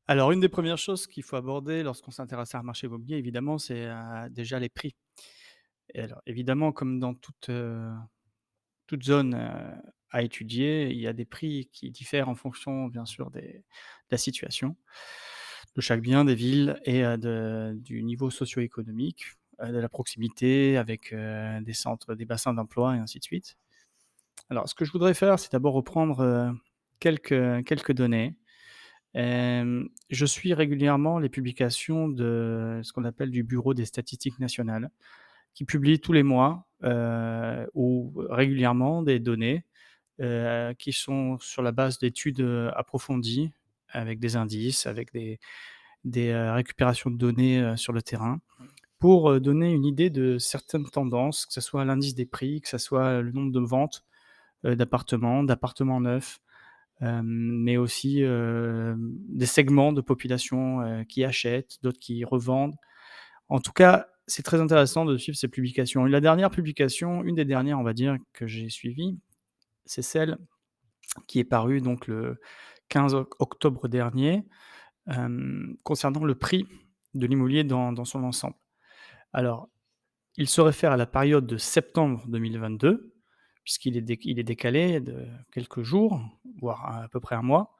Alors, une des premières choses qu'il faut aborder lorsqu'on s'intéresse à un marché immobilier, évidemment, c'est, déjà les prix. Et alors, évidemment, comme dans toute zone, à étudier, il y a des prix qui diffèrent en fonction, bien sûr, de la situation de chaque bien, des villes et du niveau socio-économique, de la proximité avec, des centres, des bassins d'emploi et ainsi de suite. Alors, ce que je voudrais faire, c'est d'abord reprendre, quelques données. Je suis régulièrement les publications de ce qu'on appelle du Bureau des statistiques nationales, qui publie tous les mois, ou régulièrement des données, qui sont sur la base d'études, approfondies, avec des indices, avec des récupérations de données, sur le terrain, pour, donner une idée de certaines tendances, que ce soit l'indice des prix, que ce soit le nombre de ventes, d'appartements neufs, mais aussi, des segments de population, qui achètent, d'autres qui revendent. En tout cas, c'est très intéressant de suivre ces publications. Et la dernière publication, une des dernières, on va dire, que j'ai suivie, c'est celle qui est parue donc le 15 octobre dernier, concernant le prix de l'immobilier dans son ensemble. Alors, il se réfère à la période de septembre 2022, puisqu'il est il est décalé de quelques jours, voire à peu près un mois.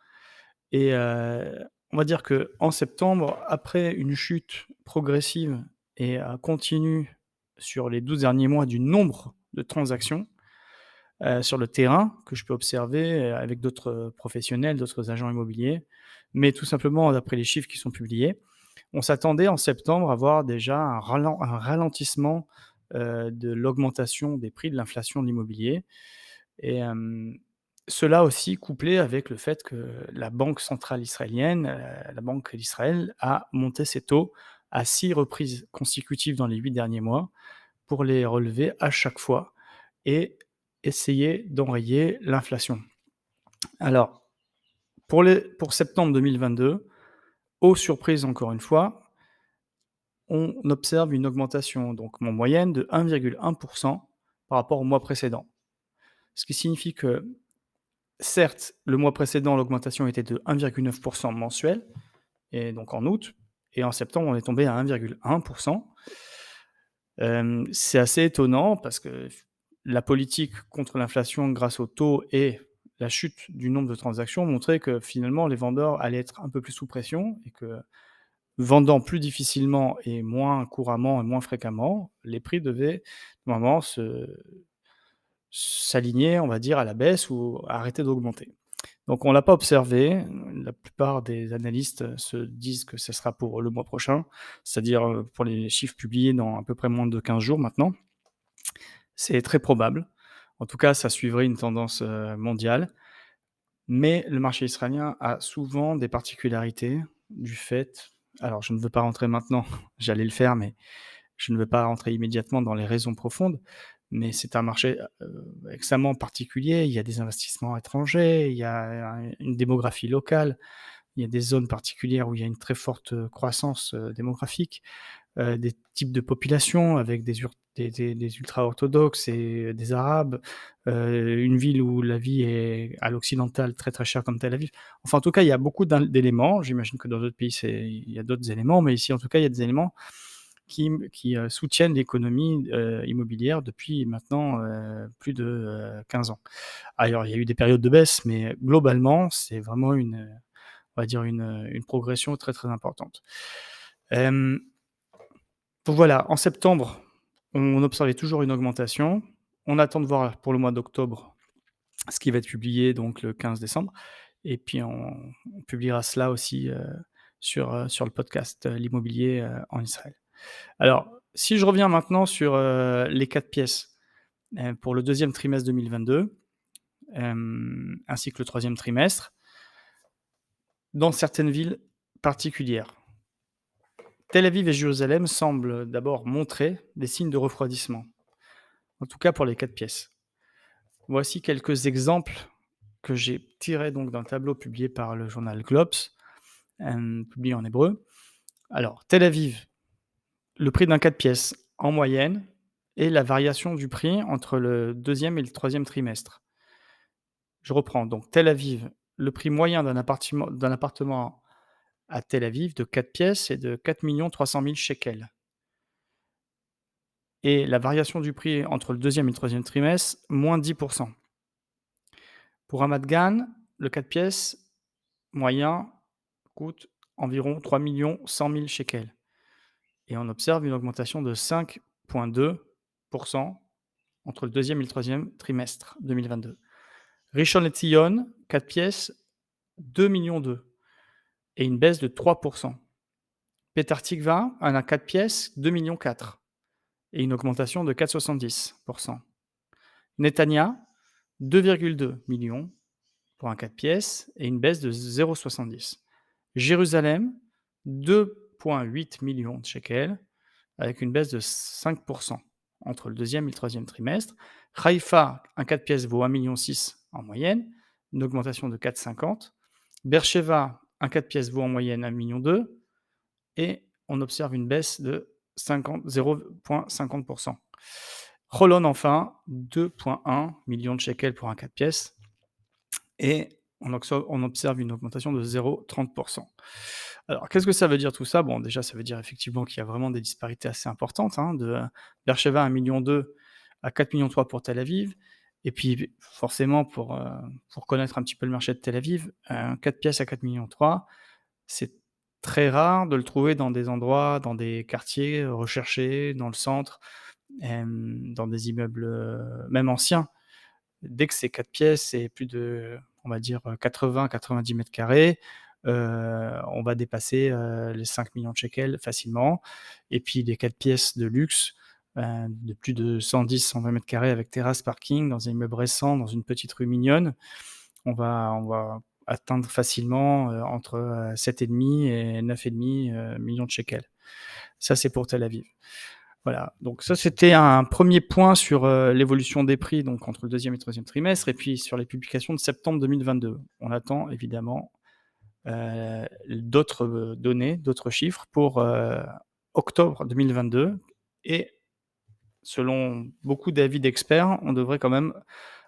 Et on va dire qu'en septembre, après une chute progressive et continue sur les 12 derniers mois du nombre de transactions, sur le terrain que je peux observer, avec d'autres professionnels, d'autres agents immobiliers, mais tout simplement d'après les chiffres qui sont publiés. On s'attendait en septembre à voir déjà un ralentissement, de l'augmentation des prix, de l'inflation de l'immobilier. Et cela aussi couplé avec le fait que la banque centrale israélienne, la banque d'Israël a monté ses taux à 6 reprises consécutives dans les 8 derniers mois pour les relever à chaque fois et essayer d'enrayer l'inflation. Alors pour septembre 2022, aux surprises encore une fois, on observe une augmentation donc en moyenne de 1,1 par rapport au mois précédent. Ce qui signifie que certes, le mois précédent, l'augmentation était de 1,9 mensuel et donc en août et en septembre, on est tombé à 1,1. C'est assez étonnant parce que la politique contre l'inflation grâce au taux et la chute du nombre de transactions montrait que finalement les vendeurs allaient être un peu plus sous pression et que vendant plus difficilement et moins couramment et moins fréquemment, les prix devaient normalement s'aligner, on va dire, à la baisse ou arrêter d'augmenter. Donc on l'a pas observé. La plupart des analystes, se disent que ce sera pour le mois prochain, c'est-à-dire, pour les chiffres publiés dans à peu près moins de 15 jours maintenant. C'est très probable. En tout cas, ça suivrait une tendance, mondiale. Mais le marché israélien a souvent des particularités du fait alors je ne veux pas rentrer maintenant, j'allais le faire, mais je ne veux pas rentrer immédiatement dans les raisons profondes, mais c'est un marché, extrêmement particulier. Il y a des investissements étrangers, il y a une démographie locale, il y a des zones particulières où il y a une très forte, croissance, démographique, des types de populations avec des ultra-orthodoxes et des arabes, une ville où la vie est à l'occidental très, très chère comme Tel Aviv. Enfin, en tout cas, il y a beaucoup d'éléments. J'imagine que dans d'autres pays, il y a d'autres éléments, mais ici, en tout cas, il y a des éléments qui soutiennent l'économie, immobilière depuis maintenant, plus de, 15 ans. Alors, il y a eu des périodes de baisse, mais globalement, c'est vraiment on va dire une progression très, très importante. Hem Donc voilà, en septembre, on observait toujours une augmentation. On attend de voir pour le mois d'octobre ce qui va être publié donc le 15 décembre et puis on publiera cela aussi, sur le podcast, L'immobilier, en Israël. Alors, si je reviens maintenant sur, les 4 pièces, pour le deuxième trimestre 2022, ainsi que le troisième trimestre, dans certaines villes particulières. Tel Aviv et Jérusalem semblent d'abord montrer des signes de refroidissement, en tout cas pour les 4 pièces. Voici quelques exemples que j'ai tirés donc d'un tableau publié par le journal Globes, publié en hébreu. Alors, Tel Aviv, le prix d'un 4 pièces en moyenne et la variation du prix entre le deuxième et le troisième trimestre. Je reprends donc Tel Aviv, le prix moyen d'un appartement à Tel Aviv de 4 pièces est de 4 300 000 shekels et la variation du prix entre le deuxième et le troisième trimestre, moins 10. Pour Ramat Gan, le 4 pièces moyen coûte environ 3 100 000 shekels et on observe une augmentation de 5,2 entre le deuxième et le troisième trimestre 2022. Rishon LeZion, 4 pièces, 2,2 millions et une baisse de 3. Petar Tikva, un 4 pièces, 2,4 millions et une augmentation de 4,70. Netanya, 2,2 millions pour un 4 pièces et une baisse de 0,70. Jérusalem, 2,8 millions de shekels avec une baisse de 5 entre le deuxième et le troisième trimestre. Haïfa, un 4 pièces vaut 1,6 million en moyenne, une augmentation de 4,50. Beersheva, un 4 pièces vaut en moyenne 1,2 million et on observe une baisse de 0,50%. Holon, enfin, 2,1 millions de shekels pour un 4 pièces et on observe une augmentation de 0,30%. Alors, qu'est-ce que ça veut dire tout ça? Bon, déjà, ça veut dire effectivement qu'il y a vraiment des disparités assez importantes, hein, de Beersheva 1,2 million à 4,3 millions pour Tel Aviv. Et puis, forcément, pour connaître un petit peu le marché de Tel Aviv, 4 pièces à 4,3 millions, c'est très rare de le trouver dans des endroits, dans des quartiers recherchés, dans le centre, dans des immeubles même anciens. Dès que c'est 4 pièces et plus de, on va dire, 80-90 mètres carrés, on va dépasser les 5 millions de shekels facilement. Et puis les 4 pièces de luxe, de plus de 110-120 mètres carrés avec terrasse, parking, dans un immeuble récent, dans une petite rue mignonne, on va atteindre facilement entre 7,5 et 9,5 millions de shekels. Ça, c'est pour Tel Aviv. Voilà, donc ça, c'était un premier point sur l'évolution des prix donc entre le deuxième et le troisième trimestre et puis sur les publications de septembre 2022. On attend évidemment d'autres données, d'autres chiffres pour octobre 2022 et selon beaucoup d'avis d'experts, on devrait quand même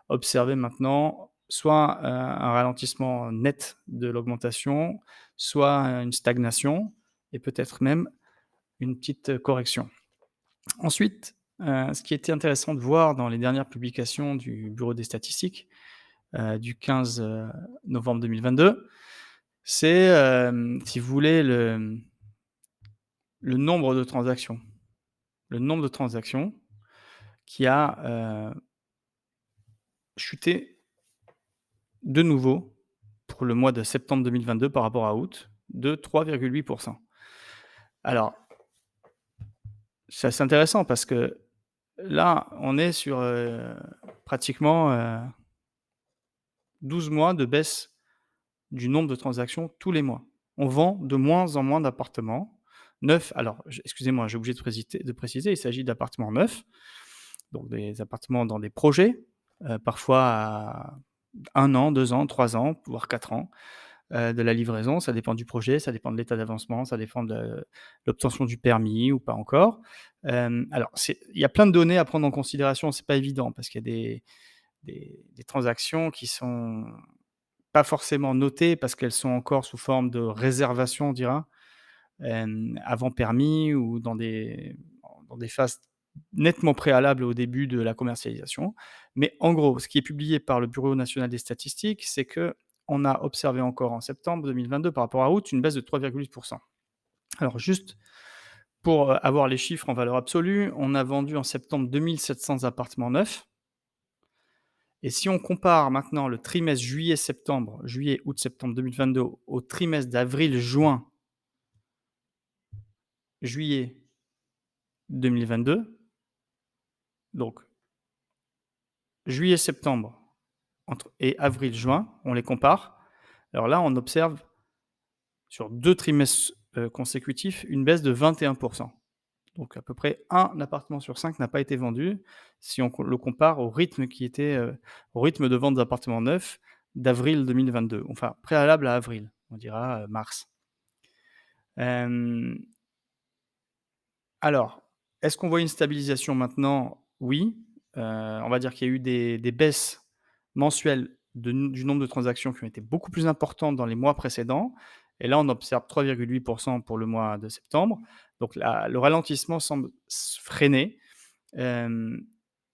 observer maintenant soit un ralentissement net de l'augmentation, soit une stagnation et peut-être même une petite correction. Ensuite, ce qui était intéressant de voir dans les dernières publications du Bureau des statistiques, du 15 novembre 2022, c'est, si vous voulez, le nombre de transactions. Le nombre de transactions qui a chuté de nouveau pour le mois de septembre 2022 par rapport à août, de 3,8%. Alors, c'est assez intéressant parce que là, on est sur pratiquement 12 mois de baisse du nombre de transactions tous les mois. On vend de moins en moins d'appartements neufs. Alors, excusez-moi, j'ai oublié de préciser, il s'agit d'appartements neufs, donc des appartements dans des projets, parfois à 1 an, 2 ans, 3 ans, voire 4 ans, de la livraison. Ça dépend du projet, ça dépend de l'état d'avancement, ça dépend de l'obtention du permis ou pas encore. Alors, il y a plein de données à prendre en considération, c'est pas évident parce qu'il y a des transactions qui sont pas forcément notées parce qu'elles sont encore sous forme de réservation, on dira, avant permis ou dans des phases nettement préalables au début de la commercialisation. Mais en gros, ce qui est publié par le Bureau national des statistiques, c'est qu'on a observé encore en septembre 2022 par rapport à août une baisse de 3,8%. Alors juste pour avoir les chiffres en valeur absolue, on a vendu en septembre 2 700 appartements neufs. Et si on compare maintenant le trimestre juillet-septembre, juillet, août-septembre 2022 au trimestre d'avril-juin, juillet 2022, donc juillet-septembre et avril-juin, on les compare. Alors là, on observe sur 2 trimestres consécutifs une baisse de 21%. Donc à peu près 1 appartement sur 5 n'a pas été vendu si on le compare au rythme au rythme de vente d'appartements neufs d'avril 2022, enfin préalable à avril, on dira mars. Alors, Est-ce qu'on voit une stabilisation maintenant? Oui. On va dire qu'il y a eu des baisses mensuelles du nombre de transactions qui ont été beaucoup plus importantes dans les mois précédents et là, on observe 3,8 pour le mois de septembre. Donc le ralentissement semble freiner. Hem,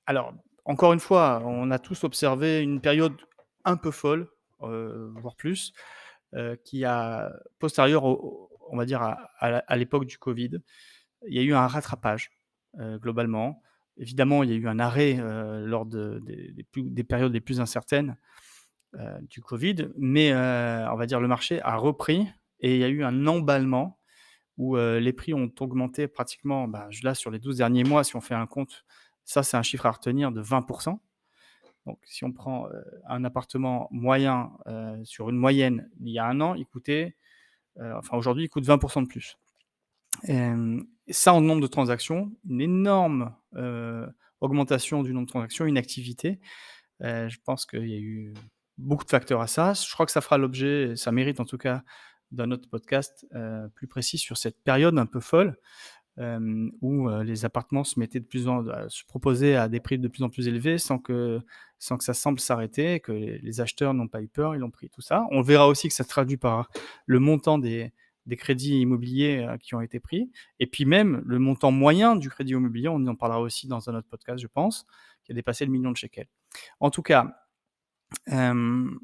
alors, encore une fois, on a tous observé une période un peu folle, voire plus, qui a postérieure on va dire à l'époque du covid. Il y a eu un rattrapage, globalement. Évidemment, il y a eu un arrêt, lors des périodes les plus incertaines, du covid, mais on va dire le marché a repris et il y a eu un emballement où, les prix ont augmenté pratiquement, bah, là, sur les 12 derniers mois, si on fait un compte, ça, c'est un chiffre à retenir de 20. Donc si on prend, un appartement moyen, sur une moyenne, il y a un an, il coûtait, enfin aujourd'hui, il coûte 20 de plus. Ça en nombre de transactions, une énorme, augmentation du nombre de transactions, une activité. Je pense qu'il y a eu beaucoup de facteurs à ça. Je crois que ça fera l'objet, ça mérite en tout cas, d'un autre podcast, plus précis sur cette période un peu folle, où, les appartements se proposaient à des prix de plus en plus élevés sans que ça semble s'arrêter, que les acheteurs n'ont pas eu peur, ils ont pris tout ça. On verra aussi que ça se traduit par le montant des crédits immobiliers, qui ont été pris et puis même le montant moyen du crédit immobilier, on en parlera aussi dans un autre podcast, je pense, qui a dépassé le million de shekels. En tout cas, hem,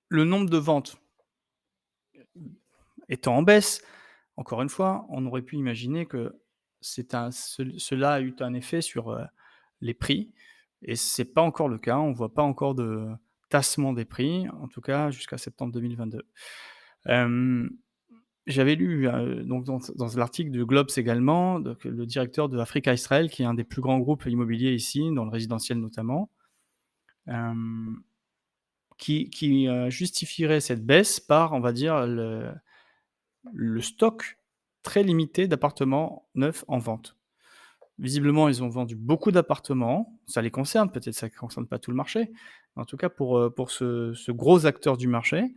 le nombre de ventes étant en baisse, encore une fois, on aurait pu imaginer que cela a eu un effet sur, les prix et c'est pas encore le cas. On voit pas encore de tassement des prix, en tout cas jusqu'à septembre 2022. Hem, J'avais lu, donc dans l'article de Globes également, donc le directeur de Africa Israël, qui est un des plus grands groupes immobiliers ici, dans le résidentiel notamment, hem, qui justifierait cette baisse par, on va dire, le stock très limité d'appartements neufs en vente. Visiblement, ils ont vendu beaucoup d'appartements, ça les concerne, peut-être ça ne concerne pas tout le marché. En tout cas pour ce gros acteur du marché,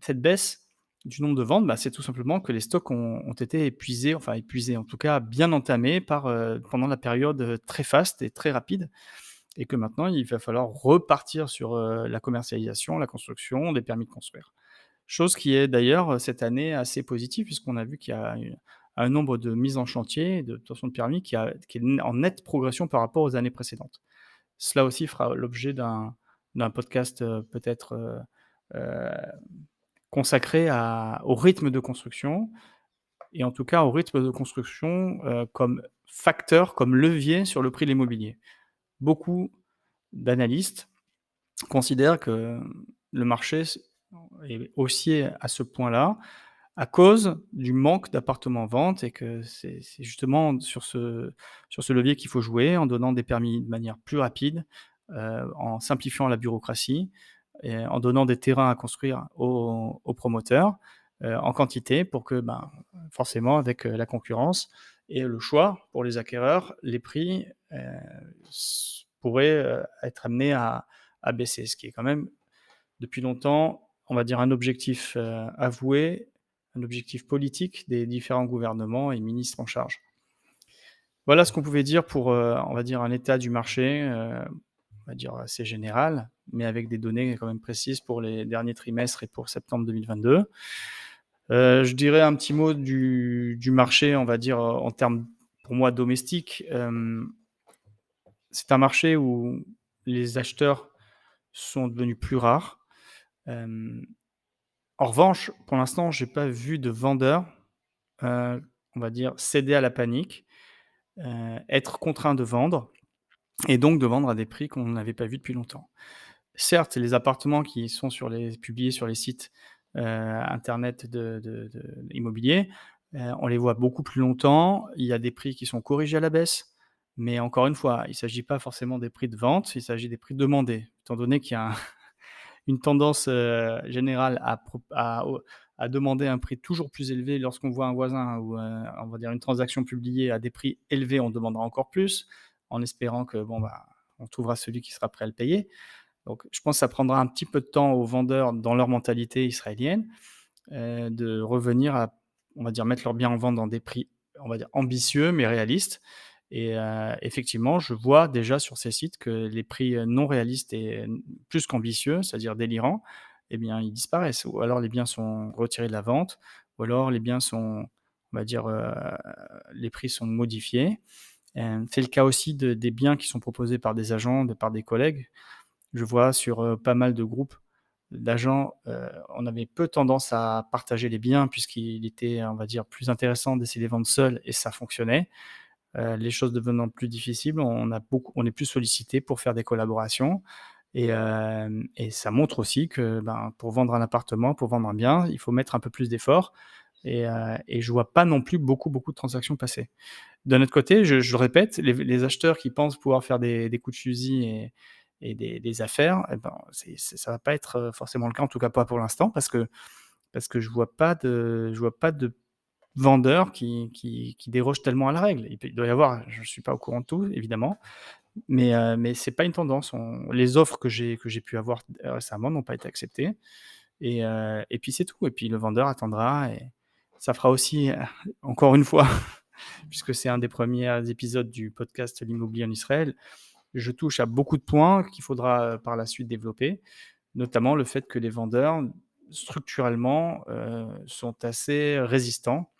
cette baisse du nombre de ventes, bah, c'est tout simplement que les stocks ont été épuisés, enfin épuisés, en tout cas bien entamés pendant la période, très faste et très rapide et que maintenant il va falloir repartir sur, la commercialisation, la construction, des permis de construire. Chose qui est d'ailleurs, cette année assez positive puisqu'on a vu qu'il y a eu un nombre de mises en chantier et d'obtention de permis qui est en nette progression par rapport aux années précédentes. Cela aussi fera l'objet d'un podcast, peut-être, heu, consacré au rythme de construction et en tout cas au rythme de construction, comme facteur, comme levier sur le prix de l'immobilier. Beaucoup d'analystes considèrent que le marché est haussier à ce point-là à cause du manque d'appartements en vente et que c'est justement sur ce levier qu'il faut jouer en donnant des permis de manière plus rapide, en simplifiant la bureaucratie et en donnant des terrains à construire aux promoteurs, en quantité pour que, ben, forcément avec, la concurrence et le choix pour les acquéreurs, les prix, pourraient, être amenés à baisser. Ce qui est quand même depuis longtemps, on va dire un objectif, avoué, un objectif politique des différents gouvernements et ministres en charge. Voilà ce qu'on pouvait dire pour, on va dire un état du marché, on va dire assez général, mais avec des données quand même précises pour les derniers trimestres et pour septembre 2022. Je dirais un petit mot du marché, on va dire, en termes pour moi domestiques. C'est un marché où les acheteurs sont devenus plus rares. Hem En revanche, pour l'instant, j'ai pas vu de vendeurs, on va dire céder à la panique, être contraint de vendre et donc de vendre à des prix qu'on n'avait pas vus depuis longtemps. Certes, les appartements qui sont publiés sur les sites, internet de immobiliers, on les voit beaucoup plus longtemps. Il y a des prix qui sont corrigés à la baisse, mais encore une fois, il ne s'agit pas forcément des prix de vente, il s'agit des prix demandés. Étant donné qu'il y a une tendance, générale à demander un prix toujours plus élevé lorsqu'on voit un voisin ou, on va dire une transaction publiée à des prix élevés, on demandera encore plus, en espérant que bon, bah, on trouvera celui qui sera prêt à le payer. Donc je pense que ça prendra un petit peu de temps aux vendeurs dans leur mentalité israélienne, de revenir à, on va dire, mettre leurs biens en vente dans des prix on va dire ambitieux mais réalistes et effectivement, je vois déjà sur ces sites que les prix, non réalistes et plus qu'ambitieux, c'est-à-dire délirants, eh bien, ils disparaissent ou alors les biens sont retirés de la vente ou alors les biens sont, on va dire, les prix sont modifiés. C'est le cas aussi des biens qui sont proposés par des agents, par des collègues. Je vois sur, pas mal de groupes d'agents, on avait peu tendance à partager les biens puisqu'il était, on va dire, plus intéressant d'essayer de les vendre seul et ça fonctionnait. Les choses devenant plus difficiles, on est plus sollicité pour faire des collaborations et ça montre aussi que, ben, pour vendre un appartement, pour vendre un bien, il faut mettre un peu plus d'efforts et je vois pas non plus beaucoup de transactions passer. D'un autre côté, je le répète, les acheteurs qui pensent pouvoir faire des coups de fusil et des affaires et ben, ça va pas être, forcément le cas, en tout cas pas pour l'instant parce que je vois pas de vendeurs qui dérogent tellement à la règle. Il doit y avoir, je ne suis pas au courant de tout évidemment, mais c'est pas une tendance. Les offres que j'ai pu avoir récemment n'ont pas été acceptées et puis c'est tout et puis le vendeur attendra et ça fera aussi, encore une fois, puisque c'est un des premiers épisodes du podcast «L'immobilier en Israël», je touche à beaucoup de points qu'il faudra, par la suite développer, notamment le fait que les vendeurs, structurellement, sont assez résistants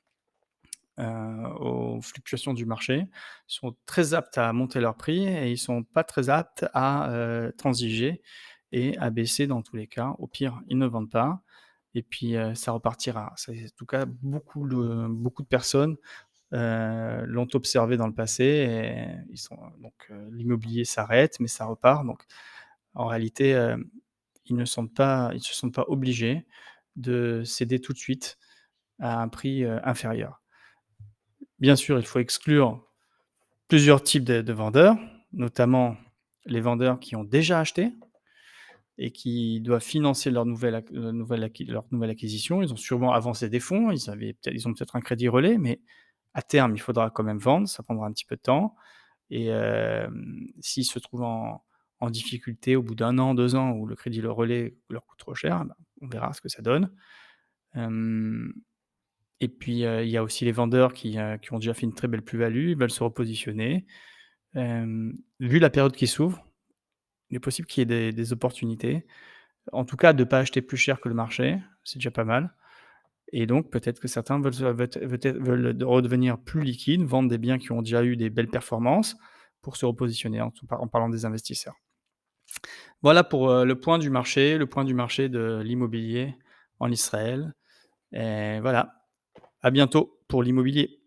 aux fluctuations du marché, sont très aptes à monter leurs prix et ils sont pas très aptes à, transiger et à baisser dans tous les cas. Au pire, ils ne vendent pas et puis, ça repartira. C'est en tout cas beaucoup de personnes, l'ont observé dans le passé et ils sont donc, l'immobilier s'arrête, mais ça repart donc en réalité, ils se sentent pas obligés de céder tout de suite à un prix, inférieur. Bien sûr, il faut exclure plusieurs types de vendeurs, notamment les vendeurs qui ont déjà acheté et qui doivent financer leur nouvelle acquisition. Ils ont sûrement avancé des fonds, ils ont peut-être un crédit relais, mais à terme, il faudra quand même vendre, ça prendra un petit peu de temps et s'ils se trouvent en difficulté au bout d'un an, 2 ans où le crédit le relais leur coûte trop cher, ben, on verra ce que ça donne. Hem Et puis, il y a aussi les vendeurs qui ont déjà fait une très belle plus-value, ils veulent se repositionner. Vu la période qui s'ouvre, il est possible qu'il y ait des opportunités. En tout cas, de ne pas acheter plus cher que le marché, c'est déjà pas mal et donc peut-être que certains veulent redevenir plus liquides, vendre des biens qui ont déjà eu des belles performances pour se repositionner en parlant des investisseurs. Voilà pour, le point du marché de l'immobilier en Israël et voilà. À bientôt pour l'immobilier.